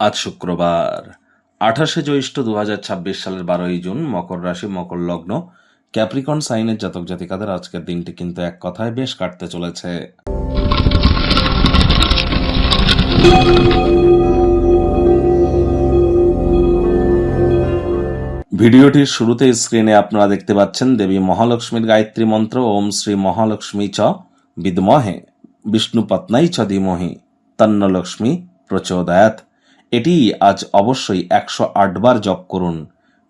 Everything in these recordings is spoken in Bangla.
আজ শুক্রবার 28শে জ্যৈষ্ঠ 2026 সালের 12ই জুন, মকর রাশি, মকর লগ্ন, ক্যাপ্রিকন সাইনের জাতক জাতিকাদের আজকের দিনটি কিন্তু এক কথায় বেশ কাটতে চলেছে। ভিডিওটির শুরুতে স্ক্রিনে আপনারা দেখতে পাচ্ছেন দেবী মহালক্ষ্মীর গায়ত্রী মন্ত্র ওম শ্রী মহালক্ষ্মী চ বিদ্মহে বিষ্ণুপত্নাই চ ধীমহি তন্ন লক্ষ্মী প্রচোদয়াৎ। এটি আজ অবশ্যই 108 বার জপ করুন।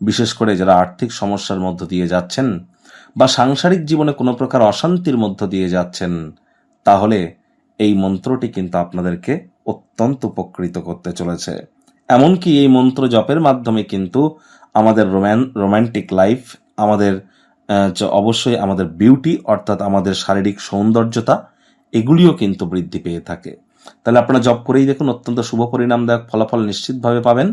বিশেষ করে যারা আর্থিক সমস্যার মধ্য দিয়ে যাচ্ছেন বা সাংসারিক জীবনে কোনো প্রকার অশান্তির মধ্য দিয়ে যাচ্ছেন, তাহলে এই মন্ত্রটি কিন্তু আপনাদেরকে অত্যন্ত উপকৃত করতে চলেছে। এমনকি এই মন্ত্র জপের মাধ্যমে কিন্তু আমাদের রোম্যান্টিক লাইফ, আমাদের অবশ্যই আমাদের বিউটি অর্থাৎ আমাদের শারীরিক সৌন্দর্যতা, এগুলিও কিন্তু বৃদ্ধি পেয়ে থাকে। তাহলে আপনারা জপ করেই দেখুন, অত্যন্ত শুভ পরিণামদায়ক ফলাফল নিশ্চিতভাবে পাবেন।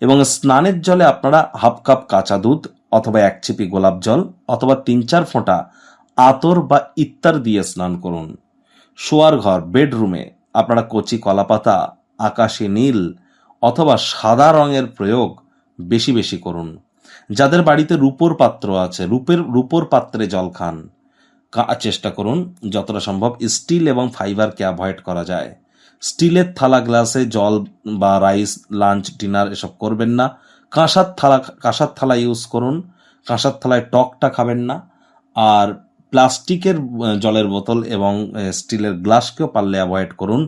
এবং স্নানের জলে আপনারা হাফ কাপ কাঁচা দুধ অথবা 1 চিপি গোলাপ জল অথবা 3-4 ফোঁটা আতর বা ইত্তার দিয়ে স্নান করুন। শোয়ার ঘর, বেডরুমে আপনারা কচি কলাপাতা, আকাশি নীল অথবা সাদা রঙের প্রয়োগ বেশি বেশি করুন। যাদের বাড়িতে রূপোর পাত্র আছে, রূপোর পাত্রে জল খান। চেষ্টা করুন যতটা সম্ভব স্টিল এবং ফাইবারকে অ্যাভয়েড করা যায়। স্টিলের থালা গ্লাসে জল বা রাইস, লাঞ্চ, ডিনার এসব করবেন না। কাঁসার থালা ইউজ করুন। কাঁসার থালায় টকটা খাবেন না। আর প্লাস্টিকের জলের বোতল এবং স্টিলের গ্লাসকেও পারলে অ্যাভয়েড করুন।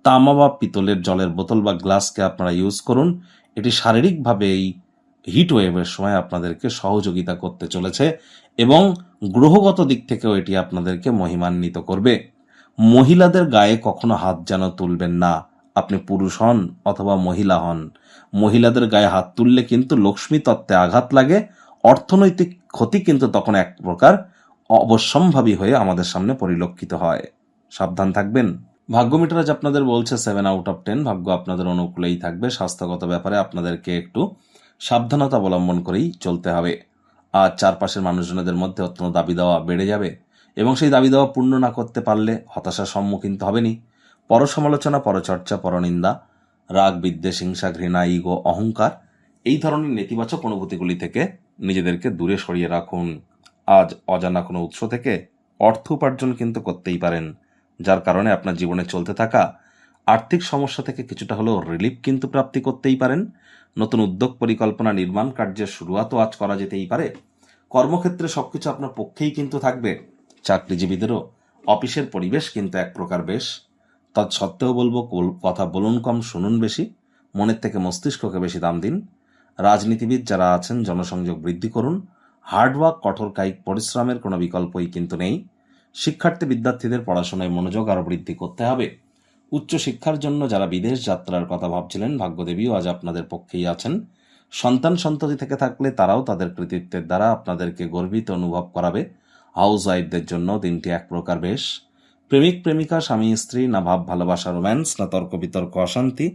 তামা বা পিতলের জলের বোতল বা গ্লাসকে আপনারা ইউজ করুন। এটি শারীরিকভাবে এই হিট ওয়েভের সময় আপনাদেরকে সহযোগিতা করতে চলেছে এবং গ্রহগত দিক থেকেও এটি আপনাদেরকে মহিমান্বিত করবে। মহিলাদের গায়ে কখনো হাত যেন তুলবেন না। আপনি পুরুষ হন অথবা মহিলা হন, মহিলাদের গায়ে হাত তুললে কিন্তু লক্ষ্মী তত্ত্বে আঘাত লাগে। অর্থনৈতিক ক্ষতি কিন্তু তখন এক প্রকার অবশ্যম্ভাবী হয়ে আমাদের সামনে পরিলক্ষিত হয়। সাবধান থাকবেন। ভাগ্য মিটার আজ আপনাদের বলছে 7 আউট অফ 10। ভাগ্য আপনাদের অনুকূলেই থাকবে। স্বাস্থ্যগত ব্যাপারে আপনাদেরকে একটু সাবধানতা অবলম্বন করেই চলতে হবে। আর চারপাশের মানুষজনদের মধ্যে অত্যন্ত দাবি দেওয়া বেড়ে যাবে এবং সেই দাবি দেওয়া পূর্ণ না করতে পারলে হতাশার সম্মুখীন তো হবেনই। পরসমালোচনা, পরচর্চা, পরনিন্দা, রাগ, বিদ্বেষ, হিংসা, ঘৃণা, ইগো, অহংকার, এই ধরনের নেতিবাচক অনুভূতিগুলি থেকে নিজেদেরকে দূরে সরিয়ে রাখুন। আজ অজানা কোনো উৎস থেকে অর্থ উপার্জন কিন্তু করতেই পারেন, যার কারণে আপনার জীবনে চলতে থাকা আর্থিক সমস্যা থেকে কিছুটা হলেও রিলিফ কিন্তু প্রাপ্তি করতেই পারেন। নতুন উদ্যোগ, পরিকল্পনা, নির্মাণ কার্যের শুরুয়াতও আজ করা যেতেই পারে। কর্মক্ষেত্রে সবকিছু আপনার পক্ষেই কিন্তু থাকবে। চাকরিজীবীদেরও অফিসের পরিবেশ কিন্তু এক প্রকার বেশ। তৎসত্ত্বেও বলবো, কথা বলুন কম, শুনুন বেশি, মনের থেকে মস্তিষ্ককে বেশি দাম দিন। রাজনীতিবিদ যারা আছেন, জনসংযোগ বৃদ্ধি করুন। হার্ডওয়ার্ক, কঠোর কায়িক পরিশ্রমের কোনো বিকল্পই কিন্তু নেই। শিক্ষার্থী বিদ্যার্থীদের পড়াশোনায় মনোযোগ আরও বৃদ্ধি করতে হবে। উচ্চশিক্ষার জন্য যারা বিদেশ যাত্রার কথা ভাবছিলেন, ভাগ্যদেবীও আজ আপনাদের পক্ষেই আছেন। সন্ততি থেকে থাকলে তারাও তাদের কৃতিত্বের দ্বারা আপনাদেরকে গর্বিত অনুভব করাবে। হাউস ওয়াইফদের জন্য দিনটি এক প্রকার বেশ। প্রেমিক প্রেমিকা, স্বামী স্ত্রী, না ভাব ভালোবাসা, রোম্যান্স, না তর্ক বিতর্ক, অশান্তি,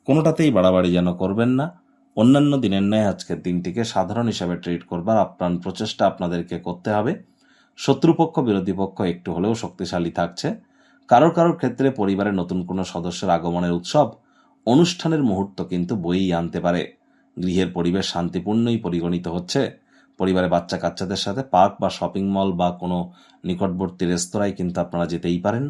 কোনোটাতেই বাড়াবাড়ি যেন করবেন না। অন্যান্য দিনের ন্যায় আজকের দিনটিকে সাধারণ হিসাবে ট্রিট করবার আপ্রাণ প্রচেষ্টা আপনাদেরকে করতে হবে। শত্রুপক্ষ, বিরোধী পক্ষ একটু হলেও শক্তিশালী থাকছে। কারোর ক্ষেত্রে পরিবারের নতুন কোনো সদস্যের আগমনের উৎসব, অনুষ্ঠানের মুহূর্ত কিন্তু বইই আনতে পারে। গৃহের পরিবেশ শান্তিপূর্ণই পরিগণিত হচ্ছে। পরিবারে বাচ্চা কাচ্চাদের সাথে পার্ক বা শপিং মল বা কোনো নিকটবর্তী রেস্তোরাঁয় কিন্তু আপনারা যেতেই পারেন।